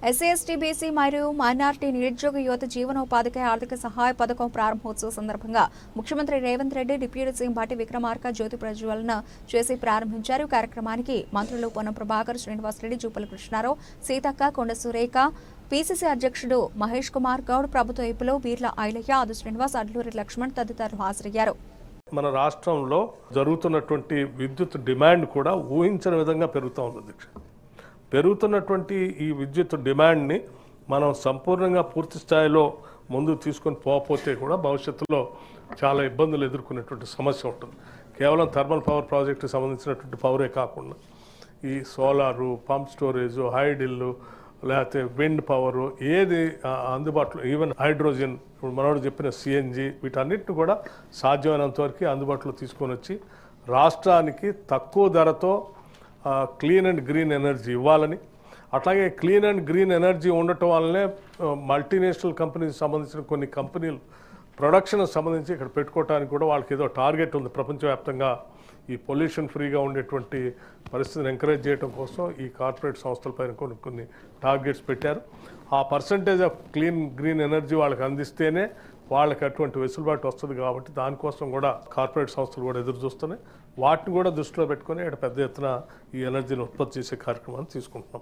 SC ST BC మరియు minority నిరుద్యోగ యువత జీవనోపాధికై ఆర్థిక సహాయ పథకం ప్రారంభోత్సవ సందర్భంగా ముఖ్యమంత్రి రేవంత్ రెడ్డి డిప్యూటీ సీఎం భట్టి విక్రమార్క జ్యోతి ప్రజ్వలన చేసి ప్రారంభించారు. కార్యక్రమానికి మంత్రులు పొన్నం ప్రభాకర్, శ్రీనివాసరెడ్డి, జూపల్లి కృష్ణారావు, సీతక్క, కొండ సురేఖ, పీసీసీ అధ్యక్షుడు మహేష్ కుమార్ గౌడ్, ప్రభుత్వ వైపులో వీర్ల ఐలయ్య, ఆదు శ్రీనివాస్, అడ్లూరి లక్ష్మణ్ తదితరులు హాజరయ్యారు. మన రాష్ట్రంలో జరుగుతున్నటువంటి విద్యుత్ డిమాండ్ కూడా ఊహించని విధంగా పెరుగుతూ ఉంది. పెరుగుతున్నటువంటి ఈ విద్యుత్ డిమాండ్ని మనం సంపూర్ణంగా పూర్తి స్థాయిలో ముందుకు తీసుకొని పోకపోతే కూడా భవిష్యత్తులో చాలా ఇబ్బందులు ఎదుర్కొనేటువంటి సమస్య ఉంటుంది. కేవలం థర్మల్ పవర్ ప్రాజెక్టుకి సంబంధించినటువంటి పవరే కాకుండా ఈ సోలారు, పంప్ స్టోరేజు, హైడిల్లు, లేకపోతే విండ్ పవరు, ఏది అందుబాటులో, ఈవెన్ హైడ్రోజన్, ఇప్పుడు మనోడు చెప్పిన సిఎన్జి, వీటన్నిటిని కూడా సాధ్యమైనంత వరకు అందుబాటులో తీసుకొని వచ్చి రాష్ట్రానికి తక్కువ ధరతో క్లీన్ అండ్ గ్రీన్ ఎనర్జీ ఇవ్వాలని, అట్లాగే క్లీన్ అండ్ గ్రీన్ ఎనర్జీ ఉండటం వల్లనే మల్టీనేషనల్ కంపెనీకి సంబంధించిన కొన్ని కంపెనీలు ప్రొడక్షన్కి సంబంధించి ఇక్కడ పెట్టుకోవడానికి కూడా వాళ్ళకి ఏదో టార్గెట్ ఉంది. ప్రపంచవ్యాప్తంగా ఈ పొల్యూషన్ ఫ్రీగా ఉండేటువంటి పరిస్థితిని ఎంకరేజ్ చేయడం కోసం ఈ కార్పొరేట్ సంస్థలపైన కొన్ని టార్గెట్స్ పెట్టారు. ఆ percentage of clean green energy వాళ్ళకి అందిస్తేనే వాళ్ళకి అటువంటి వెసులుబాటు వస్తుంది. కాబట్టి దానికోసం కూడా కార్పొరేట్ సంస్థలు కూడా ఎదురు చూస్తున్నాయి. వాటిని కూడా దృష్టిలో పెట్టుకొని ఇక్కడ పెద్ద ఎత్తున ఈ ఎనర్జీని ఉత్పత్తి చేసే కార్యక్రమాన్ని తీసుకుంటున్నాం.